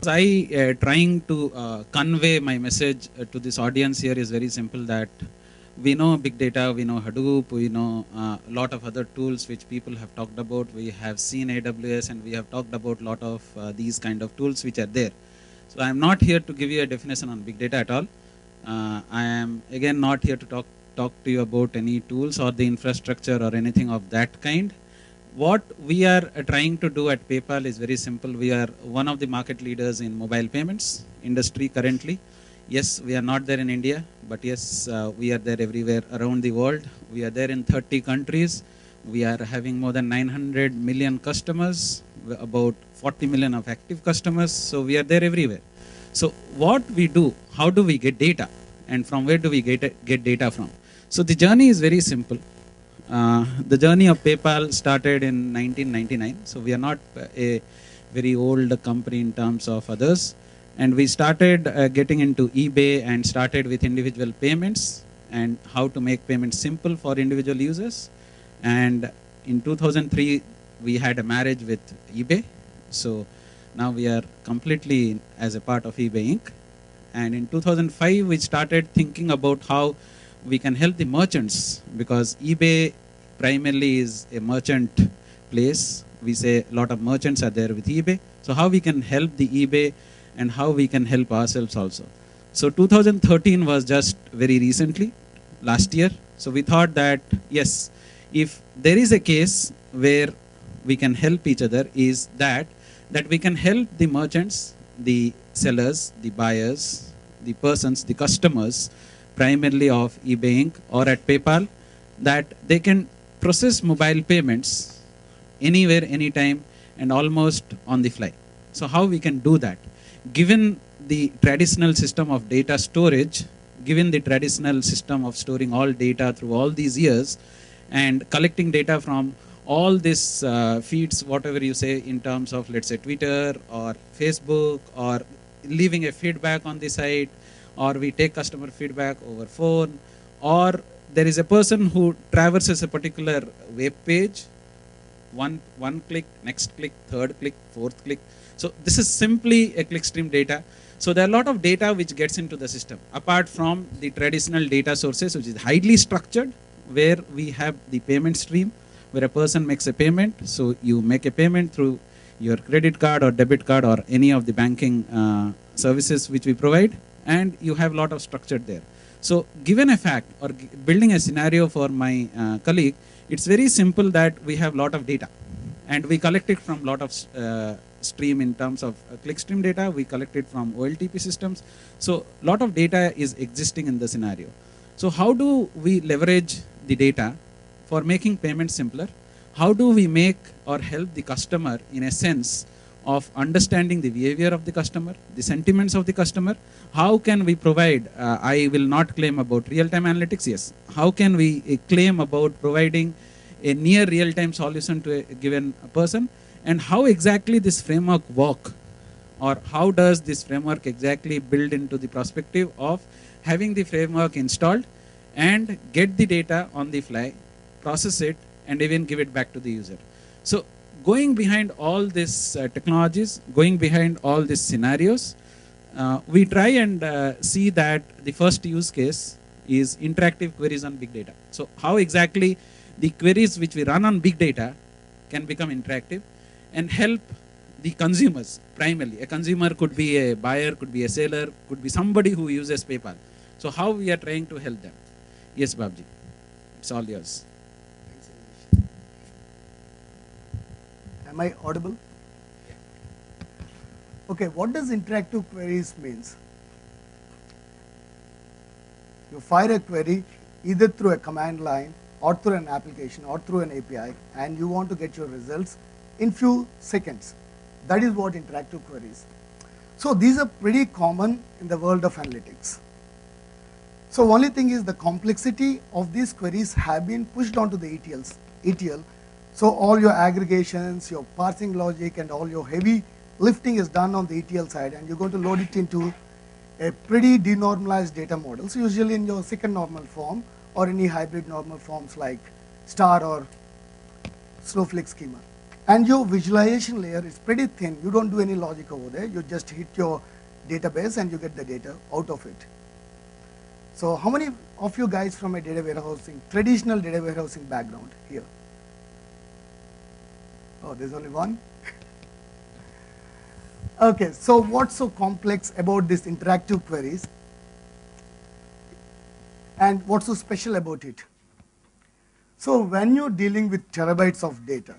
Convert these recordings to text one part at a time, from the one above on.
I trying to convey my message to this audience here is very simple, that we know big data, we know Hadoop, we know a lot of other tools which people have talked about. We have seen AWS and we have talked about a lot of these kind of tools which are there. So I am not here to give you a definition on big data at all. I am again not here to talk to you about any tools or the infrastructure or anything of that kind. What we are trying to do at PayPal is very simple. We are one of the market leaders in mobile payments industry currently. Yes, we are not there in India, but yes, we are there everywhere around the world. We are there in 30 countries. We are having more than 900 million customers, about 40 million of active customers. So we are there everywhere. So what we do, how do we get data? And from where do we get data from? So the journey is very simple. The journey of PayPal started in 1999. So we are not a very old company in terms of others. And we started getting into eBay and started with individual payments and how to make payments simple for individual users. And in 2003, we had a marriage with eBay. So now we are completely as a part of eBay Inc. And in 2005, we started thinking about how we can help the merchants, because eBay primarily is a merchant place. We say a lot of merchants are there with eBay. So how we can help the eBay and how we can help ourselves also. So 2013 was just very recently, last year. So we thought that, yes, if there is a case where we can help each other, is that we can help the merchants, the sellers, the buyers, the persons, the customers, primarily of eBay Inc. or at PayPal, that they can process mobile payments anywhere, anytime, and almost on the fly. So how we can do that? Given the traditional system of data storage, given the traditional system of storing all data through all these years, and collecting data from all these feeds, whatever you say in terms of, let's say, Twitter or Facebook, or leaving a feedback on the site, or we take customer feedback over phone, or there is a person who traverses a particular web page, one click, next click, third click, fourth click. So this is simply a clickstream data. So there are a lot of data which gets into the system, apart from the traditional data sources, which is highly structured, where we have the payment stream, where a person makes a payment. So you make a payment through your credit card or debit card or any of the banking services which we provide, and you have a lot of structure there. So given a fact, or building a scenario for my colleague, it's very simple that we have a lot of data, and we collect it from a lot of stream in terms of clickstream data. We collect it from OLTP systems. So a lot of data is existing in the scenario. So how do we leverage the data for making payments simpler? How do we make or help the customer in a sense of understanding the behavior of the customer, the sentiments of the customer? How can we provide, I will not claim about real-time analytics, yes. How can we claim about providing a near real-time solution to a given person? And how exactly this framework work, or how does this framework exactly build into the perspective of having the framework installed and get the data on the fly, process it, and even give it back to the user. So going behind all these technologies, going behind all these scenarios, we try and see that the first use case is interactive queries on big data. So how exactly the queries which we run on big data can become interactive and help the consumers primarily. A consumer could be a buyer, could be a seller, could be somebody who uses PayPal. So how we are trying to help them? Yes, Babji, it's all yours. Thanks, Anish. Am I audible? Okay, what does interactive queries means? You fire a query either through a command line or through an application or through an API, and you want to get your results in few seconds. That is what interactive queries. So these are pretty common in the world of analytics. So only thing is the complexity of these queries have been pushed onto the ETL. So all your aggregations, your parsing logic, and all your heavy lifting is done on the ETL side, and you're going to load it into a pretty denormalized data models, usually in your second normal form or any hybrid normal forms like star or snowflake schema. And your visualization layer is pretty thin. You don't do any logic over there. You just hit your database and you get the data out of it. So how many of you guys from a data warehousing, traditional data warehousing background here? Oh, there's only one? Okay, so what's so complex about these interactive queries? And what's so special about it? So when you're dealing with terabytes of data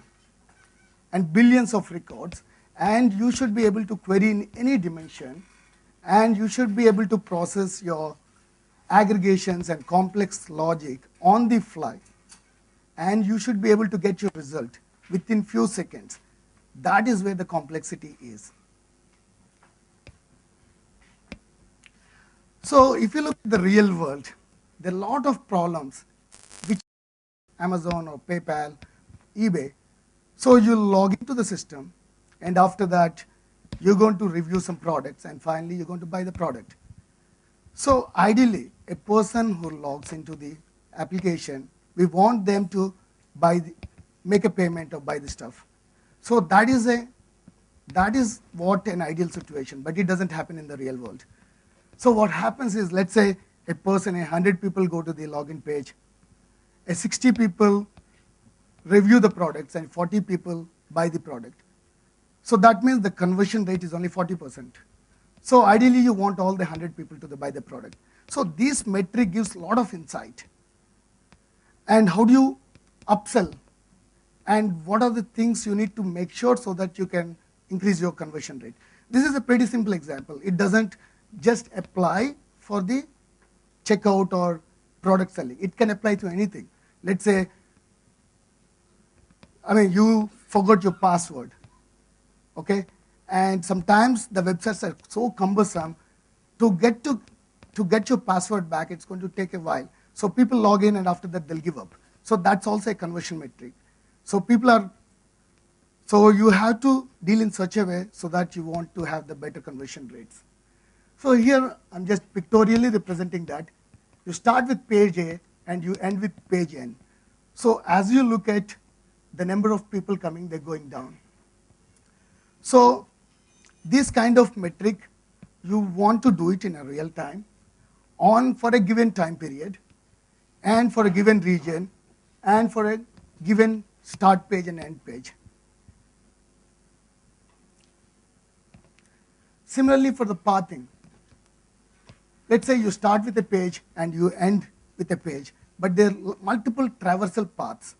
and billions of records, and you should be able to query in any dimension, and you should be able to process your aggregations and complex logic on the fly, and you should be able to get your result within few seconds. That is where the complexity is. So if you look at the real world, there are a lot of problems which Amazon or PayPal, eBay. So you log into the system, and after that, you're going to review some products, and finally, you're going to buy the product. So ideally, a person who logs into the application, we want them to make a payment or buy the stuff. So that is what an ideal situation, but it doesn't happen in the real world. So what happens is, let's say a person, 100 people go to the login page, 60 people review the products, and 40 people buy the product. So that means the conversion rate is only 40%. So ideally, you want all the 100 people to buy the product. So this metric gives a lot of insight. And how do you upsell? And what are the things you need to make sure so that you can increase your conversion rate? This is a pretty simple example. It doesn't just apply for the checkout or product selling. It can apply to anything. Let's say, you forgot your password, okay? And sometimes the websites are so cumbersome. To get your password back, it's going to take a while. So people log in, and after that, they'll give up. So that's also a conversion metric. So you have to deal in such a way so that you want to have the better conversion rates. So here, I'm just pictorially representing that. You start with page A, and you end with page N. So as you look at the number of people coming, they're going down. So this kind of metric, you want to do it in a real time, for a given time period, and for a given region, and for a given start page and end page. Similarly, for the pathing, let's say you start with a page and you end with a page, but there are multiple traversal paths.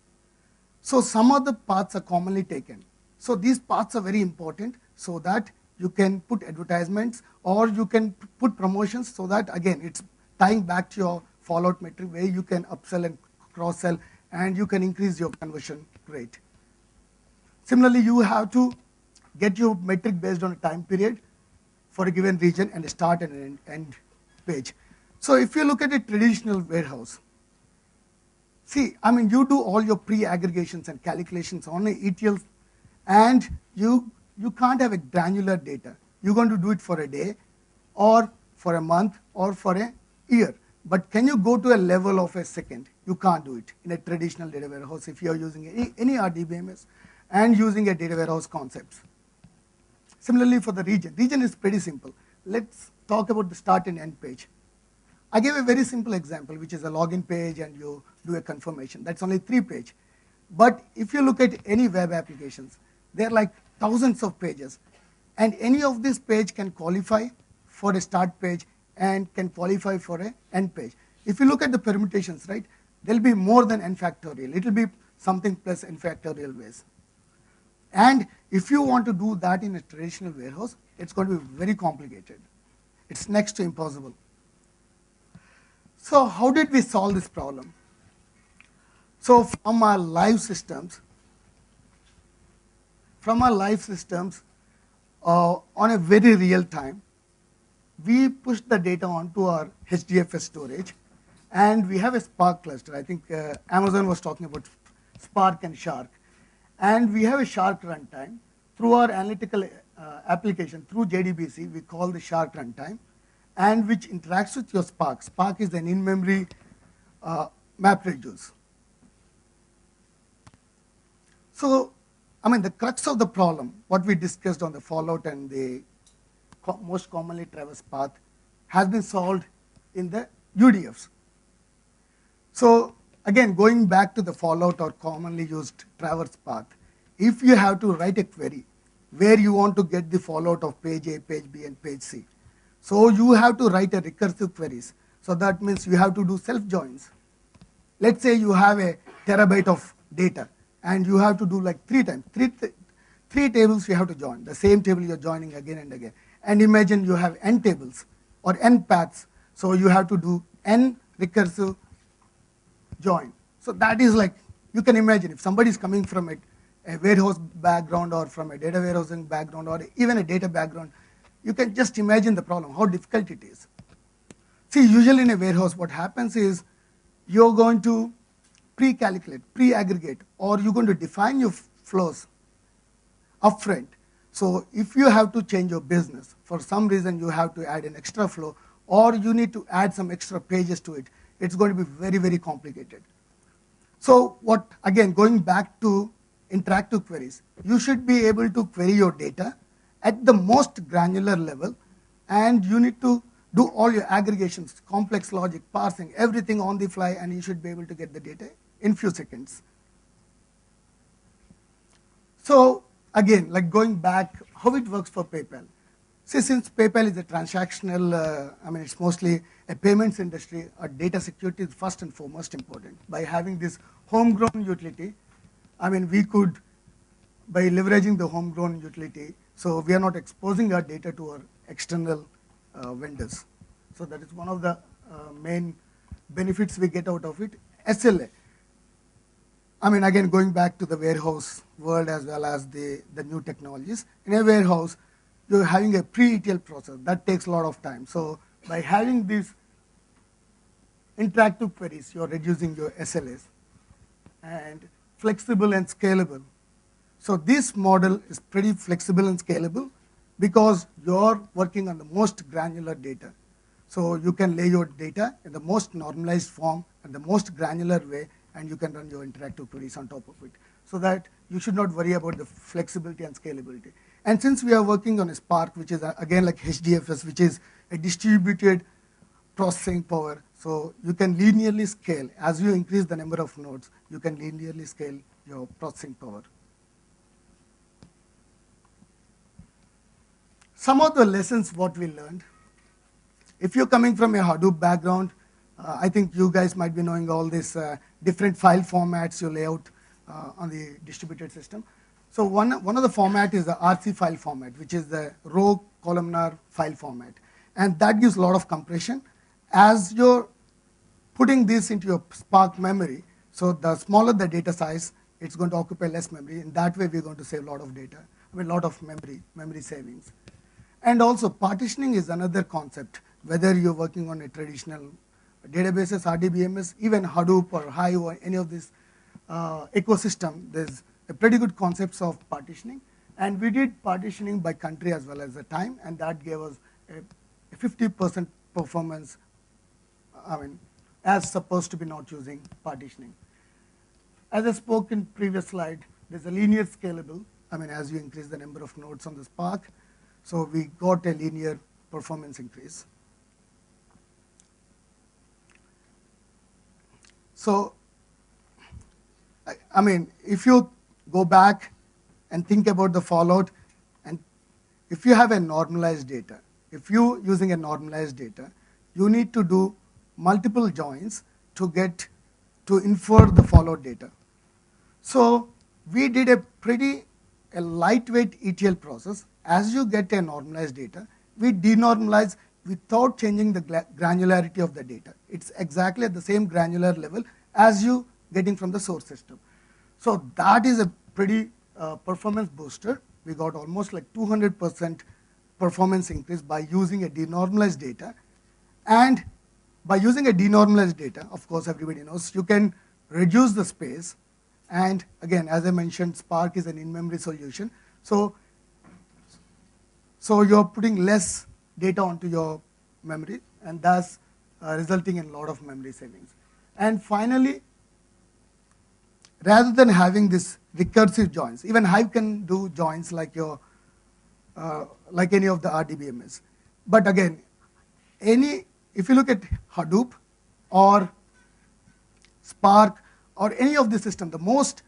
So some of the paths are commonly taken. So these paths are very important so that you can put advertisements or you can put promotions, so that, again, it's tying back to your fallout metric where you can upsell and cross-sell, and you can increase your conversion rate. Similarly, you have to get your metric based on a time period for a given region and a start and an end page. So if you look at a traditional warehouse, see, you do all your pre-aggregations and calculations on a ETL, and you can't have a granular data. You're going to do it for a day, or for a month, or for a year. But can you go to a level of a second? You can't do it in a traditional data warehouse if you're using any RDBMS and using a data warehouse concepts. Similarly, for the region is pretty simple. Let's talk about the start and end page. I gave a very simple example, which is a login page, and you do a confirmation. That's only 3 pages. But if you look at any web applications, there are like thousands of pages. And any of this page can qualify for a start page and can qualify for an end page. If you look at the permutations, right, there'll be more than n factorial. It'll be something plus n factorial ways. And if you want to do that in a traditional warehouse, it's going to be very complicated. It's next to impossible. So how did we solve this problem? So from our live systems, on a very real time, we pushed the data onto our HDFS storage, and we have a Spark cluster. I think Amazon was talking about Spark and Shark. And we have a Shark runtime. Through our analytical application, through JDBC, we call the Shark runtime, and which interacts with your Spark. Spark is an in-memory MapReduce. So I mean, the crux of the problem, what we discussed on the fallout and the most commonly traversed path, has been solved in the UDFs. So again, going back to the fallout or commonly used traverse path, if you have to write a query where you want to get the fallout of page A, page B, and page C, so you have to write a recursive queries. So that means you have to do self joins. Let's say you have a terabyte of data and you have to do like three times, three tables you have to join, the same table you're joining again and again. And imagine you have n tables or n paths, so you have to do n recursive join. So that is like, you can imagine if somebody is coming from a warehouse background or from a data warehousing background or even a data background, you can just imagine the problem, how difficult it is. See, usually in a warehouse, what happens is you're going to pre-calculate, pre-aggregate, or you're going to define your flows upfront. So if you have to change your business, for some reason you have to add an extra flow, or you need to add some extra pages to it, it's going to be very, very complicated. So what, again, going back to interactive queries, you should be able to query your data at the most granular level, and you need to do all your aggregations, complex logic, parsing, everything on the fly, and you should be able to get the data in few seconds. So again, like going back, how it works for PayPal. See, since PayPal is a transactional, I mean, it's mostly a payments industry, data security is first and foremost important. By having this homegrown utility, I mean, we could, by leveraging the homegrown utility, so we are not exposing our data to our external vendors. So that is one of the main benefits we get out of it. SLA. I mean, again, going back to the warehouse world as well as the new technologies. In a warehouse, you're having a pre-ETL process. That takes a lot of time. So by having these interactive queries, you're reducing your SLAs. And flexible and scalable. So this model is pretty flexible and scalable because you're working on the most granular data. So you can lay your data in the most normalized form and the most granular way, and you can run your interactive queries on top of it. So that you should not worry about the flexibility and scalability. And since we are working on a Spark, which is again like HDFS, which is a distributed processing power, so you can linearly scale. As you increase the number of nodes, you can linearly scale your processing power. Some of the lessons what we learned. If you're coming from a Hadoop background, I think you guys might be knowing all these different file formats you lay out on the distributed system. So one of the format is the RC file format, which is the row columnar file format. And that gives a lot of compression. As you're putting this into your Spark memory, so the smaller the data size, it's going to occupy less memory. In that way, we're going to save a lot of data, I mean, a lot of memory savings. And also, partitioning is another concept, whether you're working on a traditional databases, RDBMS, even Hadoop or Hive or any of this ecosystem, there's a pretty good concepts of partitioning. And we did partitioning by country as well as the time, and that gave us a 50% performance, I mean, as supposed to be not using partitioning. As I spoke in previous slide, there's a linear scalable, I mean, as you increase the number of nodes on the Spark, so we got a linear performance increase. So, I mean, if you go back and think about the fallout, and if you have a normalized data, if you're using a normalized data, you need to do multiple joins to infer the fallout data. So we did a lightweight ETL process. As you get a normalized data, we denormalize without changing the granularity of the data. It's exactly at the same granular level as you getting from the source system. So that is a pretty performance booster. We got almost like 200% performance increase by using a denormalized data. And by using a denormalized data, of course, everybody knows, you can reduce the space. And again, as I mentioned, Spark is an in-memory solution. So you're putting less data onto your memory, and thus resulting in a lot of memory savings. And finally, rather than having this recursive joins. Even Hive can do joins like your like any of the RDBMS. But again, if you look at Hadoop or Spark or any of the system, the most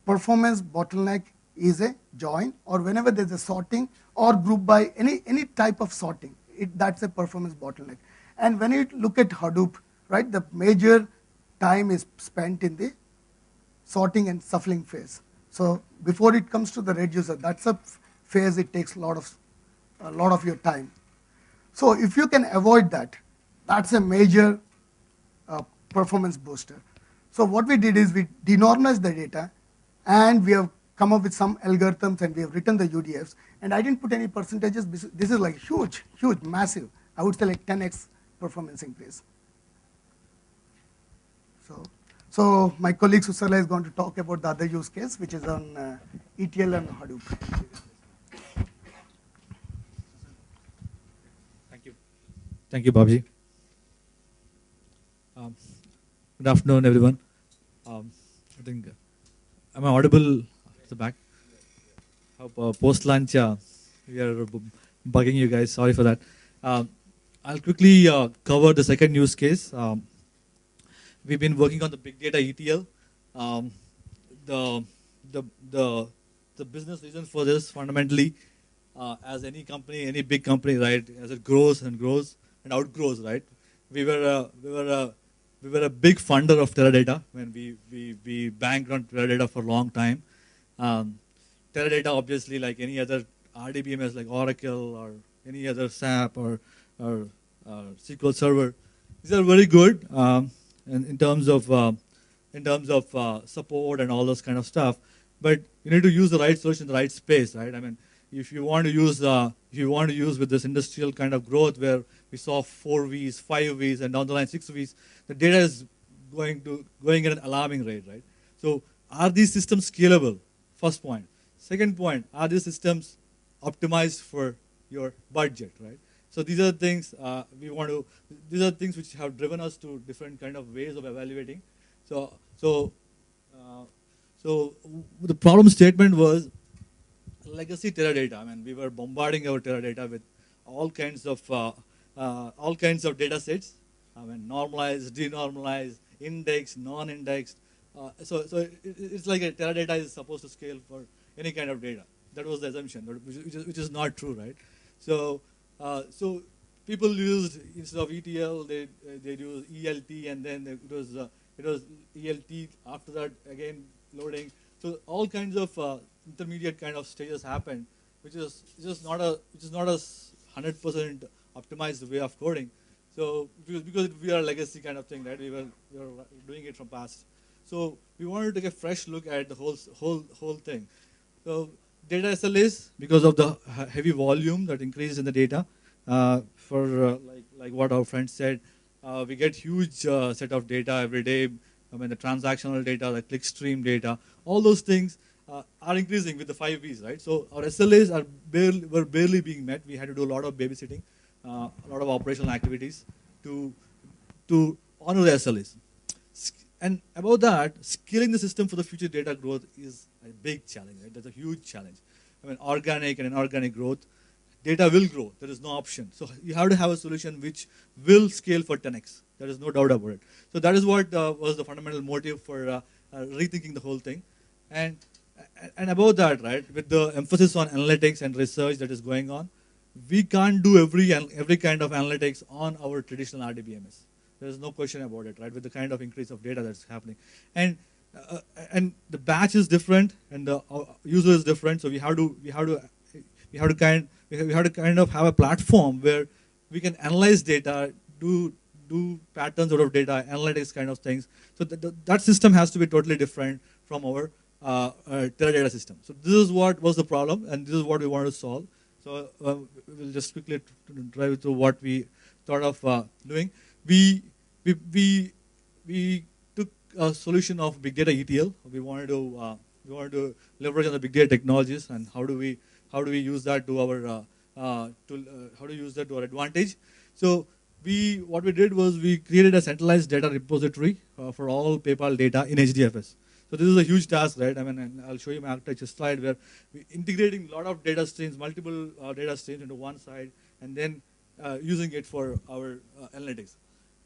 performance bottleneck is a join, or whenever there's a sorting or group by any type of sorting, that's a performance bottleneck. And when you look at Hadoop, right, the major time is spent in the sorting and shuffling phase. So before it comes to the reducer, that's a phase it takes a lot of your time. So if you can avoid that, that's a major performance booster. So what we did is we denormalized the data, and we have come up with some algorithms, and we have written the UDFs. And I didn't put any percentages. This is like huge, massive. I would say like 10x performance increase. So my colleague Susala is going to talk about the other use case, which is on ETL and Hadoop. Thank you, Babji. Good afternoon, everyone. I think, am I audible at the back? Hope post-lunch, we are bugging you guys. Sorry for that. I'll quickly cover the second use case. We've been working on the big data ETL. The business reason for this, fundamentally, as any company, any big company, right, as it grows and grows and outgrows, right? We were a big funder of Teradata when we banked on Teradata for a long time. Teradata, obviously, like any other RDBMS, like Oracle or any other SAP or SQL Server, these are very good in terms of support and all those kind of stuff. But you need to use the right solution in the right space, right? I mean, if you want to use with this industrial kind of growth where we saw 4 Vs, 5 Vs, and down the line 6 Vs, the data is going at an alarming rate, right? So are these systems scalable? First point. Second point, are these systems optimized for your budget, right? So these are things these are things which have driven us to different kind of ways of evaluating. So the problem statement was legacy Teradata. I mean, we were bombarding our Teradata with all kinds of data sets. I mean, normalized, denormalized, indexed, non-indexed. So it's like a Teradata is supposed to scale for any kind of data. That was the assumption, which is not true, right? So people used, instead of ETL, they used ELT, and then it was ELT. After that, again loading. So all kinds of intermediate kind of stages happened, which is not a 100% optimized way of coding. So because we are a legacy kind of thing, right? We were doing it from past. So we wanted to take a fresh look at the whole thing. So data SLAs, because of the heavy volume that increased in the data, like what our friend said, we get huge set of data every day. I mean, the transactional data, the clickstream data, all those things are increasing with the 5 Vs, right? So our SLAs were barely being met. We had to do a lot of babysitting, a lot of operational activities to honor the SLAs. And about that, scaling the system for the future data growth is a big challenge, right? That's a huge challenge. I mean, organic and inorganic growth, data will grow. There is no option. So you have to have a solution which will scale for 10x. There is no doubt about it. So that is what was the fundamental motive for rethinking the whole thing. And about that, right, with the emphasis on analytics and research that is going on, we can't do every kind of analytics on our traditional RDBMS. There is no question about it, right? With the kind of increase of data that's happening, and the batch is different, and the user is different. So we have to kind of have a platform where we can analyze data, do patterns out of data, analytics kind of things. So that system has to be totally different from our Teradata system. So this is what was the problem, and this is what we wanted to solve. So we'll just quickly drive through what we thought of doing. We took a solution of big data ETL. We wanted to leverage on the big data technologies, and how do we use that to our advantage. So what we did was we created a centralized data repository for all PayPal data in HDFS. So this is a huge task, right? I mean, and I'll show you my architecture slide where we're integrating a lot of data streams, multiple data streams into one side, and then using it for our analytics.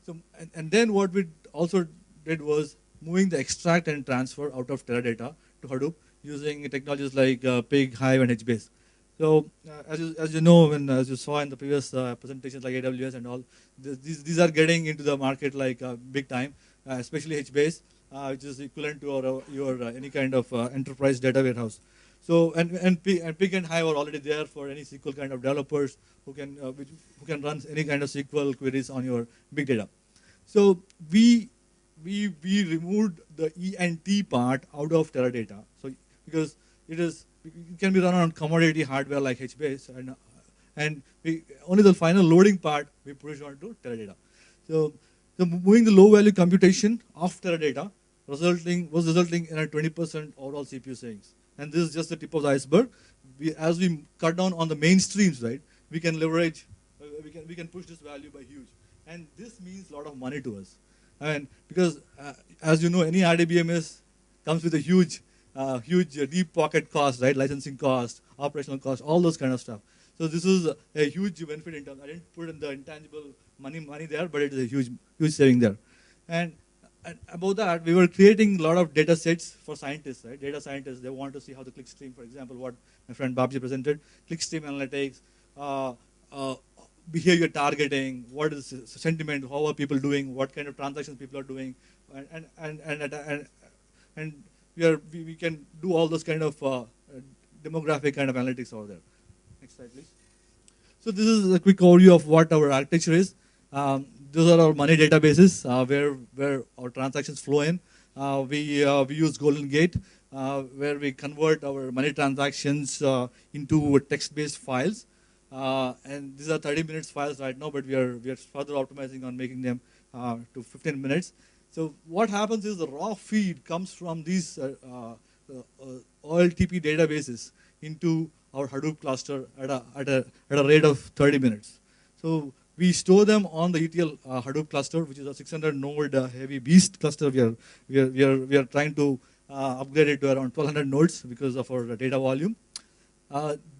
So, and then what we also did was moving the extract and transfer out of Teradata to Hadoop using technologies like Pig, Hive, and HBase. So as you know, and as you saw in the previous presentations like AWS and all, these are getting into the market like big time, especially HBase, which is equivalent to your any kind of enterprise data warehouse. So and Pig and Hive are already there for any SQL kind of developers who can run any kind of SQL queries on your big data. So we removed the ENT part out of Teradata. So because it can be run on commodity hardware like HBase, and only the final loading part we push onto Teradata. So moving the low value computation of Teradata was resulting in a 20% overall CPU savings. And this is just the tip of the iceberg. As we cut down on the mainstreams, right, we can leverage, we can push this value by huge. And this means a lot of money to us. And because, as you know, any RDBMS comes with a huge deep pocket cost, right? Licensing cost, operational cost, all those kind of stuff. So this is a huge benefit in terms. I didn't put in the intangible money there, but it is a huge saving there. And about that, we were creating a lot of data sets for scientists, right? Data scientists, they want to see how the clickstream, for example, what my friend Babji presented, clickstream analytics, behavior targeting, what is sentiment, how are people doing, what kind of transactions people are doing, and we can do all those kind of demographic kind of analytics over there. Next slide, please. So this is a quick overview of what our architecture is. Those are our money databases where our transactions flow in. We use Golden Gate where we convert our money transactions into text-based files. And these are 30 minutes files right now, but we are further optimizing on making them to 15 minutes. So what happens is the raw feed comes from these OLTP databases into our Hadoop cluster at a rate of 30 minutes. So we store them on the ETL Hadoop cluster, which is a 600 node heavy beast cluster. We are trying to upgrade it to around 1200 nodes because of our data volume.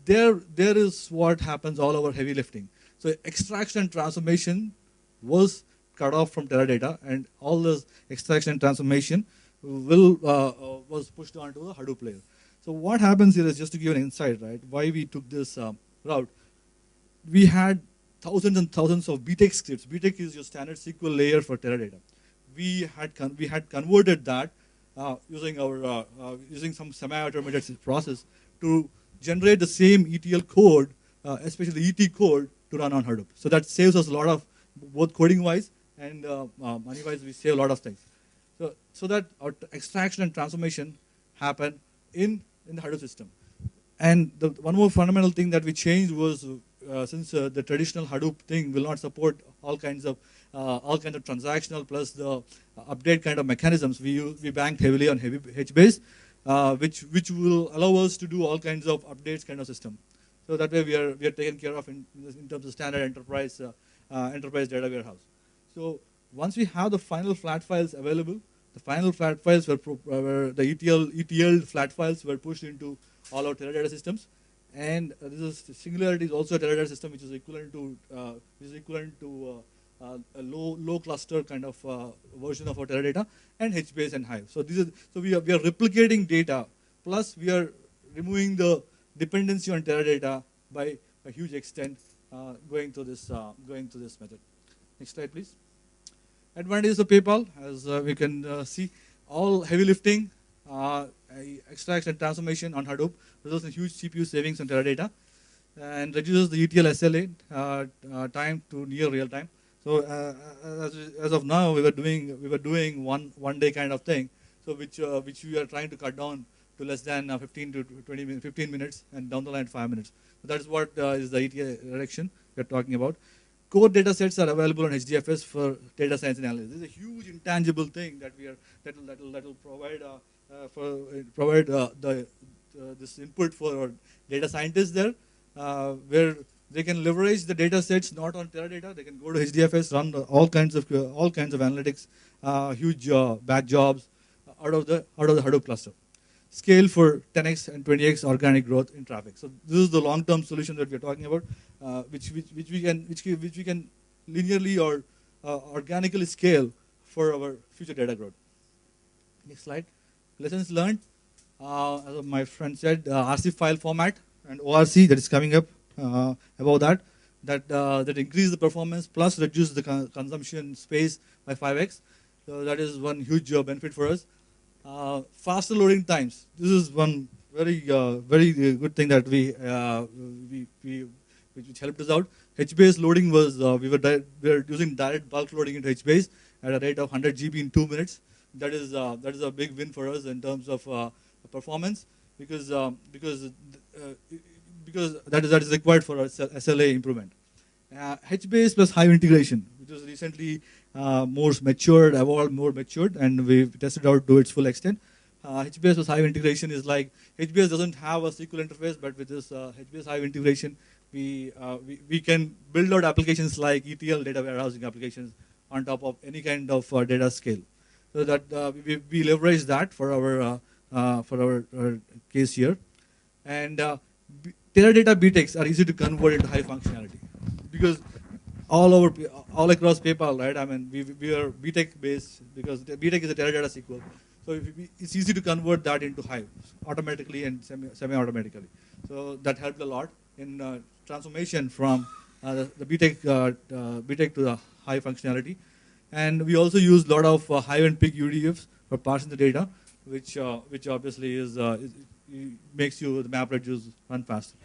There is what happens all over heavy lifting. So extraction and transformation was cut off from Teradata, and all this extraction and transformation was pushed onto the Hadoop layer. So what happens here is, just to give you an insight, right, why we took this route. We had thousands and thousands of BTEC scripts. BTEC is your standard SQL layer for Teradata. We had converted that using some semi-automated process to generate the same ETL code, especially the ET code, to run on Hadoop. So that saves us a lot of, both coding-wise and money-wise, we save a lot of things. So that our extraction and transformation happen in the Hadoop system. And the one more fundamental thing that we changed was, since the traditional Hadoop thing will not support all kinds of transactional plus the update kind of mechanisms, we banked heavily on HBase, which will allow us to do all kinds of updates kind of system. So that way we are taken care of in terms of standard enterprise data warehouse. So once we have the final flat files available, the final flat files were the ETL flat files were pushed into all our Teradata systems. And this is Singularity is also a Teradata system which is equivalent to a low cluster kind of version of our Teradata, and HBase and Hive. So we are replicating data, plus we are removing the dependency on Teradata by a huge extent, going to this method. Next slide, please. Advantages of PayPal, as we can see, all heavy lifting, extraction and transformation on Hadoop results in huge CPU savings on Teradata, and reduces the ETL SLA time to near real time. So as of now, we were doing one day kind of thing, so which we are trying to cut down to less than 15 minutes, and down the line 5 minutes. So that is what is the ETL reduction we are talking about. Core data sets are available on HDFS for data science and analysis. This is a huge intangible thing that will provide this input for our data scientists there, where they can leverage the data sets not on Teradata. They can go to HDFS, run all kinds of analytics, huge batch jobs, out of the Hadoop cluster. Scale for 10x and 20x organic growth in traffic. So this is the long-term solution that we are talking about, which we can linearly or organically scale for our future data growth. Next slide. Lessons learned. As my friend said, RC file format and ORC that is coming up above that increase the performance plus reduce the consumption space by 5x. So that is one huge benefit for us. Faster loading times. This is one very good thing that which helped us out. HBase loading was we were using direct bulk loading into HBase at a rate of 100 GB in 2 minutes. That is a big win for us in terms of performance because that is required for SLA improvement. HBase plus Hive integration, which was recently evolved more matured, and we've tested out to its full extent. HBase plus Hive integration is like, HBase doesn't have a SQL interface, but with this HBase Hive integration, we can build out applications like ETL, data warehousing applications, on top of any kind of data scale. So that we leverage that for our case here. And Teradata BTEX are easy to convert into high functionality because all across PayPal, right? I mean, we are BTEC based because BTEC is a Teradata SQL. So it's easy to convert that into Hive automatically and semi-automatically. So that helped a lot in transformation from the BTEC to the high functionality. And we also use a lot of Hive and Pig UDFs for parsing the data, which obviously makes the map reduce run faster.